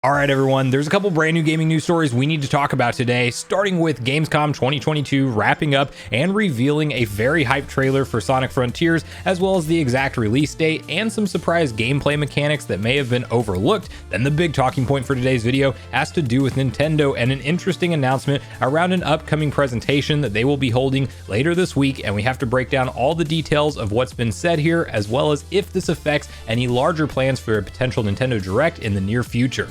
All right, everyone, there's a couple brand new gaming news stories we need to talk about today, starting with Gamescom 2022 wrapping up and revealing a very hyped trailer for Sonic Frontiers, as well as the exact release date and some surprise gameplay mechanics that may have been overlooked. Then the big talking point for today's video has to do with Nintendo and an interesting announcement around an upcoming presentation that they will be holding later this week, and we have to break down all the details of what's been said here, as well as if this affects any larger plans for a potential Nintendo Direct in the near future.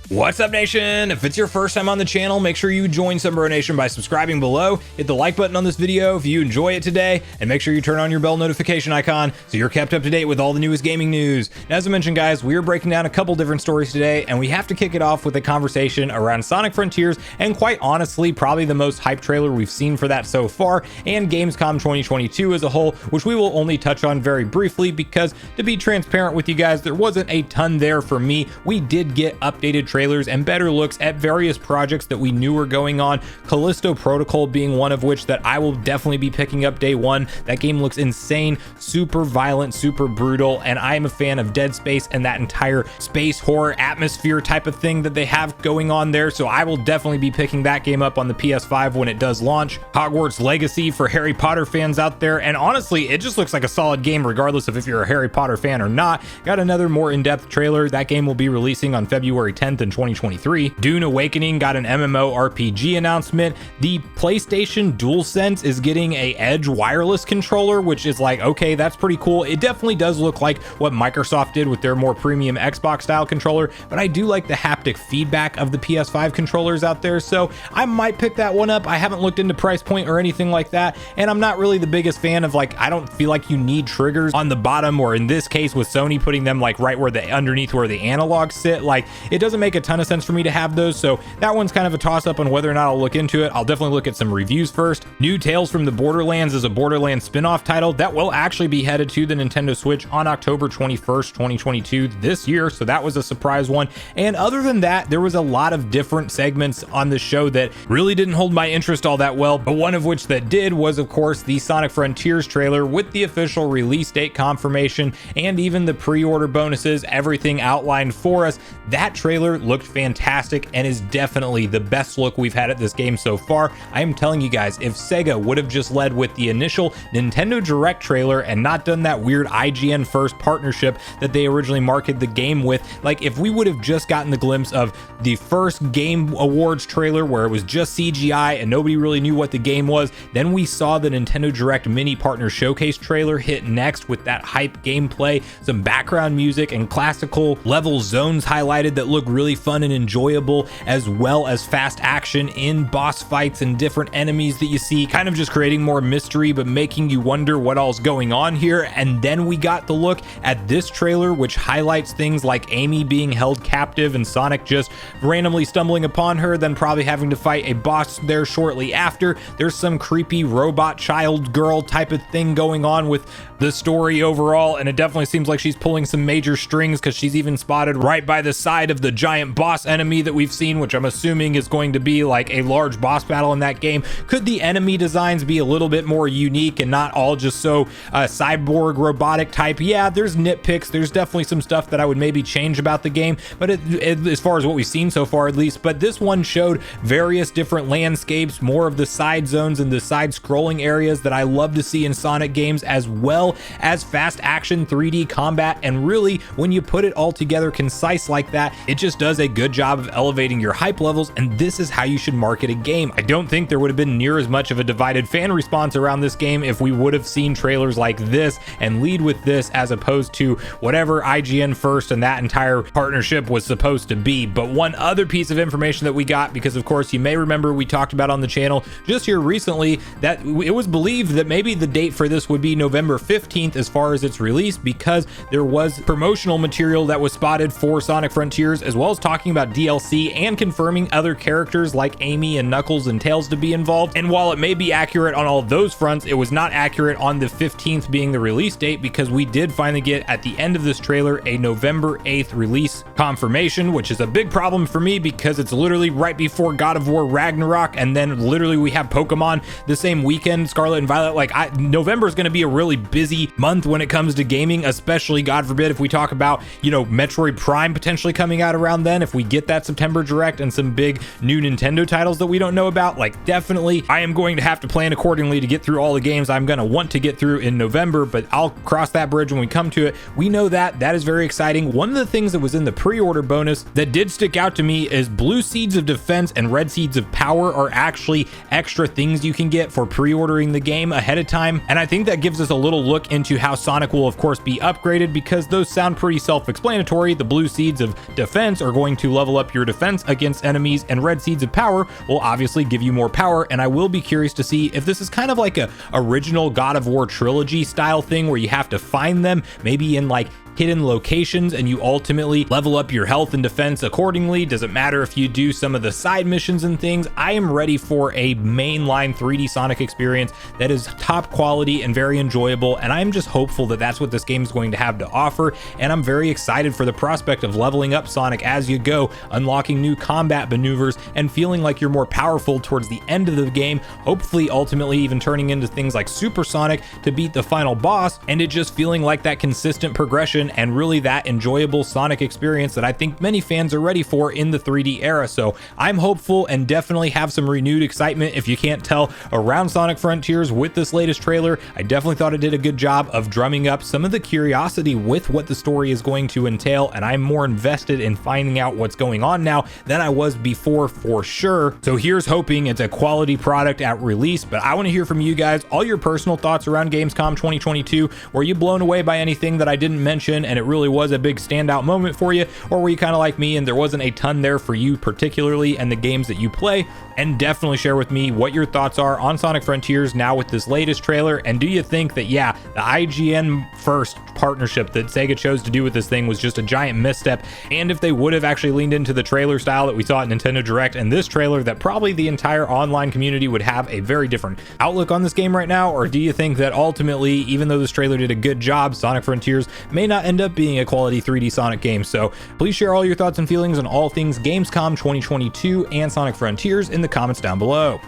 What's up, Nation? If it's your first time on the channel, make sure you join Sunbro Nation by subscribing below, hit the like button on this video if you enjoy it today, and make sure you turn on your bell notification icon so you're kept up to date with all the newest gaming news. Now, as I mentioned, guys, we are breaking down a couple different stories today, and we have to kick it off with a conversation around Sonic Frontiers, and quite honestly, probably the most hyped trailer we've seen for that so far, and Gamescom 2022 as a whole, which we will only touch on very briefly because, to be transparent with you guys, there wasn't a ton there for me. We did get updated trailers and better looks at various projects that we knew were going on, Callisto Protocol being one of which that I will definitely be picking up day one. That game looks insane, super violent, super brutal, and I am a fan of Dead Space and that entire space horror atmosphere type of thing that they have going on there, so I will definitely be picking that game up on the PS5 when it does launch. Hogwarts Legacy for Harry Potter fans out there, and honestly, it just looks like a solid game regardless of if you're a Harry Potter fan or not. Got another more in-depth trailer. That game will be releasing on February 10th in 2023. Dune Awakening got an MMORPG announcement. The PlayStation DualSense is getting a Edge wireless controller, which is like, okay, that's pretty cool. It definitely does look like what Microsoft did with their more premium Xbox style controller, but I do like the haptic feedback of the PS5 controllers out there, so I might pick that one up. I haven't looked into price point or anything like that, and I'm not really the biggest fan of, like, I don't feel like you need triggers on the bottom, or in this case with Sony putting them like right where the underneath where the analogs sit. Like, it doesn't make a ton of sense for me to have those, so that one's kind of a toss-up on whether or not I'll look into it. I'll definitely look at some reviews first. New Tales from the Borderlands is a Borderlands spin-off title that will actually be headed to the Nintendo Switch on October 21st, 2022 this year, so that was a surprise one. And other than that, there was a lot of different segments on the show that really didn't hold my interest all that well, but one of which that did was, of course, the Sonic Frontiers trailer with the official release date confirmation and even the pre-order bonuses, everything outlined for us. That trailer looked fantastic and is definitely the best look we've had at this game so far. I am telling you guys, if Sega would have just led with the initial Nintendo Direct trailer and not done that weird IGN first partnership that they originally marketed the game with, like if we would have just gotten the glimpse of the first Game Awards trailer where it was just CGI and nobody really knew what the game was, then we saw the Nintendo Direct mini partner showcase trailer hit next with that hype gameplay, some background music and classical level zones highlighted that look really fun and enjoyable, as well as fast action in boss fights and different enemies that you see, kind of just creating more mystery but making you wonder what all's going on here. And then we got the look at this trailer, which highlights things like Amy being held captive and Sonic just randomly stumbling upon her, then probably having to fight a boss there shortly after. There's some creepy robot child girl type of thing going on with the story overall, and it definitely seems like she's pulling some major strings because she's even spotted right by the side of the giant boss enemy that we've seen, which I'm assuming is going to be like a large boss battle in that game. Could the enemy designs be a little bit more unique and not all just so cyborg robotic type? Yeah, there's nitpicks. There's definitely some stuff that I would maybe change about the game, but as far as what we've seen so far at least, but this one showed various different landscapes, more of the side zones and the side scrolling areas that I love to see in Sonic games, as well as fast action 3D combat. And really, when you put it all together concise like that, it just does a good job of elevating your hype levels, and this is how you should market a game. I don't think there would have been near as much of a divided fan response around this game if we would have seen trailers like this and lead with this as opposed to whatever IGN first and that entire partnership was supposed to be. But one other piece of information that we got, because of course you may remember we talked about on the channel just here recently that it was believed that maybe the date for this would be November 15th as far as its release, because there was promotional material that was spotted for Sonic Frontiers as well as as talking about DLC and confirming other characters like Amy and Knuckles and Tails to be involved. And while it may be accurate on all those fronts, it was not accurate on the 15th being the release date, because we did finally get at the end of this trailer a November 8th release confirmation, which is a big problem for me because it's literally right before God of War Ragnarok, and then literally we have Pokemon the same weekend, Scarlet and Violet. Like, November is going to be a really busy month when it comes to gaming, especially, God forbid, if we talk about, you know, Metroid Prime potentially coming out around then, if we get that September Direct and some big new Nintendo titles that we don't know about. Like, definitely I am going to have to plan accordingly to get through all the games I'm going to want to get through in November, but I'll cross that bridge when we come to it. We know that is very exciting. One of the things that was in the pre-order bonus that did stick out to me is Blue Seeds of Defense and Red Seeds of Power are actually extra things you can get for pre-ordering the game ahead of time, and I think that gives us a little look into how Sonic will of course be upgraded, because those sound pretty self-explanatory. The Blue Seeds of Defense are going to level up your defense against enemies, and Red Seeds of Power will obviously give you more power. And I will be curious to see if this is kind of like a original God of War trilogy style thing where you have to find them maybe in like hidden locations and you ultimately level up your health and defense accordingly. Does it matter if you do some of the side missions and things? I am ready for a mainline 3D Sonic experience that is top quality and very enjoyable, and I'm just hopeful that that's what this game is going to have to offer. And I'm very excited for the prospect of leveling up Sonic as you go, unlocking new combat maneuvers and feeling like you're more powerful towards the end of the game, hopefully ultimately even turning into things like Super Sonic to beat the final boss, and it just feeling like that consistent progression and really that enjoyable Sonic experience that I think many fans are ready for in the 3D era. So I'm hopeful and definitely have some renewed excitement, if you can't tell, around Sonic Frontiers with this latest trailer. I definitely thought it did a good job of drumming up some of the curiosity with what the story is going to entail, and I'm more invested in finding out what's going on now than I was before, for sure. So here's hoping it's a quality product at release. But I want to hear from you guys, all your personal thoughts around Gamescom 2022. Were you blown away by anything that I didn't mention and it really was a big standout moment for you, or were you kind of like me and there wasn't a ton there for you particularly and the games that you play? And definitely share with me what your thoughts are on Sonic Frontiers now with this latest trailer. And do you think that, yeah, the IGN first partnership that Sega chose to do with this thing was just a giant misstep? And if they would have actually leaned into the trailer style that we saw at Nintendo Direct and this trailer, that probably the entire online community would have a very different outlook on this game right now? Or do you think that ultimately, even though this trailer did a good job, Sonic Frontiers may not end up being a quality 3D Sonic game? So please share all your thoughts and feelings on all things Gamescom 2022 and Sonic Frontiers in the comments down below.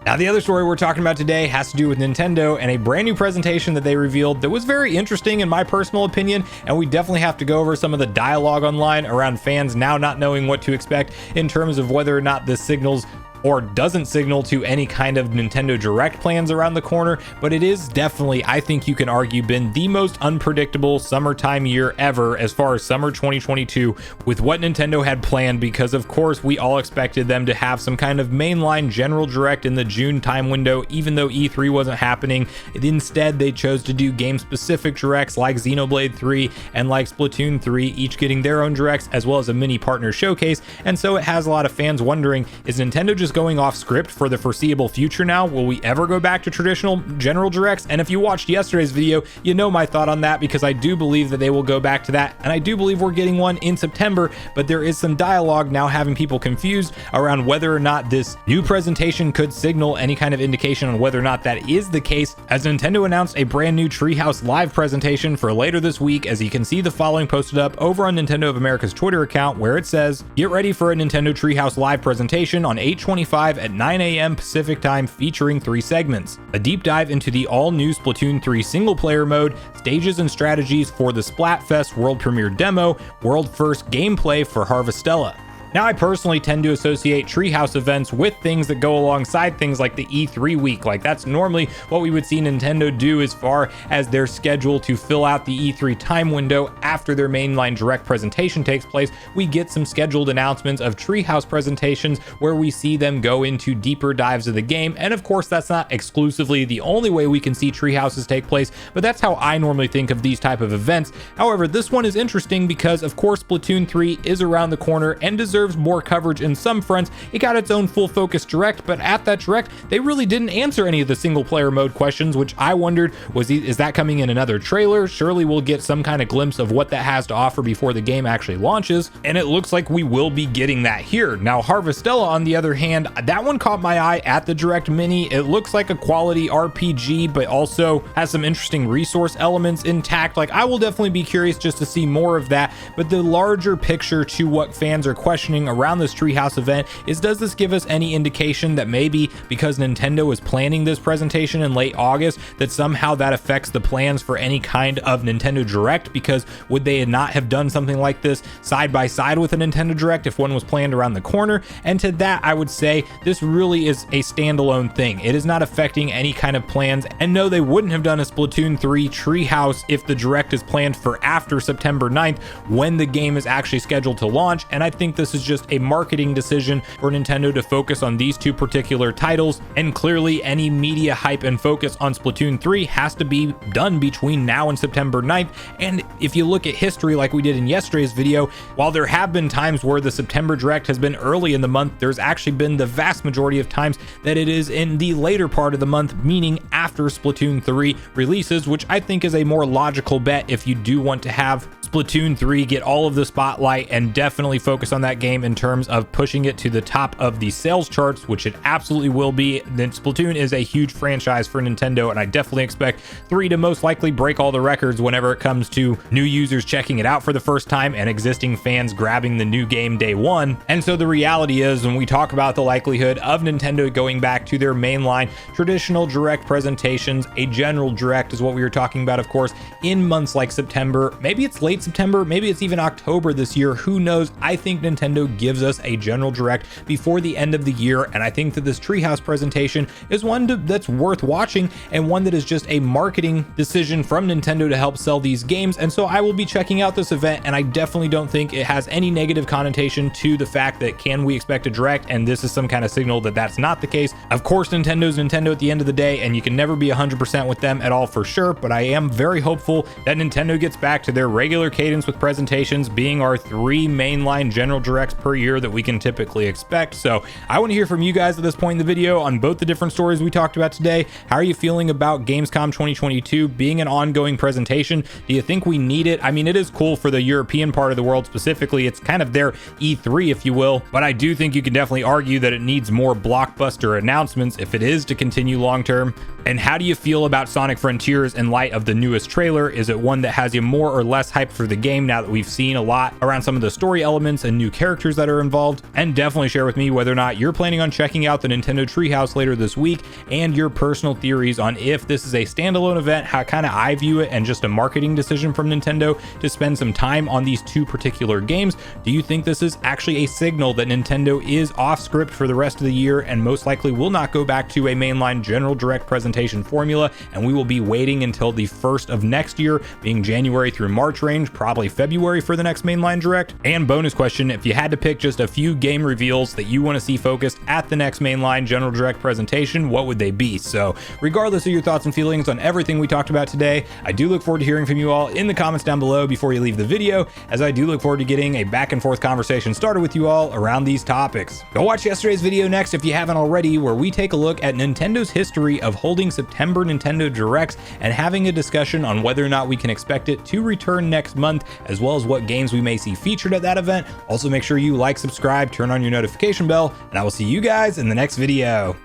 Now, the other story we're talking about today has to do with Nintendo and a brand new presentation that they revealed that was very interesting in my personal opinion, and we definitely have to go over some of the dialogue online around fans now not knowing what to expect in terms of whether or not this signals or doesn't signal to any kind of Nintendo Direct plans around the corner. But it is definitely, I think you can argue, been the most unpredictable summertime year ever as far as summer 2022 with what Nintendo had planned, because of course we all expected them to have some kind of mainline general Direct in the June time window, even though E3 wasn't happening. Instead, they chose to do game specific Directs like Xenoblade 3 and like Splatoon 3, each getting their own Directs as well as a mini partner showcase. And so it has a lot of fans wondering, is Nintendo just going off script for the foreseeable future now? Will we ever go back to traditional general Directs? And if you watched yesterday's video, you know my thought on that, because I do believe that they will go back to that, and I do believe we're getting one in September. But there is some dialogue now having people confused around whether or not this new presentation could signal any kind of indication on whether or not that is the case, as Nintendo announced a brand new Treehouse Live presentation for later this week. As you can see the following posted up over on Nintendo of America's Twitter account, where it says, "Get ready for a Nintendo Treehouse Live presentation on 8/25 at 9 a.m. Pacific time, featuring 3 segments. A deep dive into the all-new Splatoon 3 single-player mode, stages and strategies for the Splatfest world premiere demo, world-first gameplay for Harvestella." Now, I personally tend to associate Treehouse events with things that go alongside things like the E3 week. Like, that's normally what we would see Nintendo do as far as their schedule to fill out the E3 time window after their mainline Direct presentation takes place. We get some scheduled announcements of Treehouse presentations where we see them go into deeper dives of the game. And of course, that's not exclusively the only way we can see Treehouses take place, but that's how I normally think of these type of events. However, this one is interesting because, of course, Splatoon 3 is around the corner and deserves deserves more coverage in some fronts. It got its own full focus direct, but at that direct, they really didn't answer any of the single player mode questions, which I wondered, is that coming in another trailer? Surely we'll get some kind of glimpse of what that has to offer before the game actually launches, and it looks like we will be getting that here. Now, Harvestella, on the other hand, that one caught my eye at the Direct Mini. It looks like a quality RPG, but also has some interesting resource elements intact. Like, I will definitely be curious just to see more of that, but the larger picture to what fans are questioning around this Treehouse event is, does this give us any indication that maybe because Nintendo is planning this presentation in late August, that somehow that affects the plans for any kind of Nintendo Direct? Because would they not have done something like this side by side with a Nintendo Direct if one was planned around the corner? And to that, I would say this really is a standalone thing. It is not affecting any kind of plans. And no, they wouldn't have done a Splatoon 3 Treehouse if the Direct is planned for after September 9th, when the game is actually scheduled to launch. And I think this is just a marketing decision for Nintendo to focus on these two particular titles. And clearly any media hype and focus on Splatoon 3 has to be done between now and September 9th. And if you look at history, like we did in yesterday's video, while there have been times where the September Direct has been early in the month, there's actually been the vast majority of times that it is in the later part of the month, meaning after Splatoon 3 releases, which I think is a more logical bet if you do want to have Splatoon 3 get all of the spotlight and definitely focus on that game in terms of pushing it to the top of the sales charts, which it absolutely will be. Then Splatoon is a huge franchise for Nintendo, and I definitely expect 3 to most likely break all the records whenever it comes to new users checking it out for the first time and existing fans grabbing the new game day one. And so the reality is, when we talk about the likelihood of Nintendo going back to their mainline traditional Direct presentations, a general Direct is what we were talking about, of course, in months like September. Maybe it's late September, maybe it's even October this year, who knows? I think Nintendo gives us a general Direct before the end of the year, and I think that this Treehouse presentation is one that's worth watching, and one that is just a marketing decision from Nintendo to help sell these games. And so I will be checking out this event, and I definitely don't think it has any negative connotation to the fact that can we expect a Direct, and this is some kind of signal that that's not the case. Of course, Nintendo's Nintendo at the end of the day, and you can never be 100% with them at all for sure, but I am very hopeful that Nintendo gets back to their regular cadence with presentations, being our 3 mainline general Directs per year that we can typically expect. So I want to hear from you guys at this point in the video on both the different stories we talked about today. How are you feeling about Gamescom 2022 being an ongoing presentation? Do you think we need it? I mean, it is cool for the European part of the world specifically. It's kind of their E3, if you will, but I do think you can definitely argue that it needs more blockbuster announcements if it is to continue long term. And how do you feel about Sonic Frontiers in light of the newest trailer? Is it one that has you more or less hyped for the game now that we've seen a lot around some of the story elements and new characters that are involved? And definitely share with me whether or not you're planning on checking out the Nintendo Treehouse later this week, and your personal theories on if this is a standalone event, how kind of I view it, and just a marketing decision from Nintendo to spend some time on these two particular games. Do you think this is actually a signal that Nintendo is off script for the rest of the year and most likely will not go back to a mainline general Direct presentation formula, and we will be waiting until the first of next year, being January through March range, probably February for the next mainline Direct? And bonus question, if you had to pick just a few game reveals that you want to see focused at the next mainline general Direct presentation, what would they be? So regardless of your thoughts and feelings on everything we talked about today, I do look forward to hearing from you all in the comments down below before you leave the video, as I do look forward to getting a back and forth conversation started with you all around these topics. Go watch yesterday's video next if you haven't already, where we take a look at Nintendo's history of holding September Nintendo Directs and having a discussion on whether or not we can expect it to return next month, as well as what games we may see featured at that event. Also, make sure you like, subscribe, turn on your notification bell, and I will see you guys in the next video.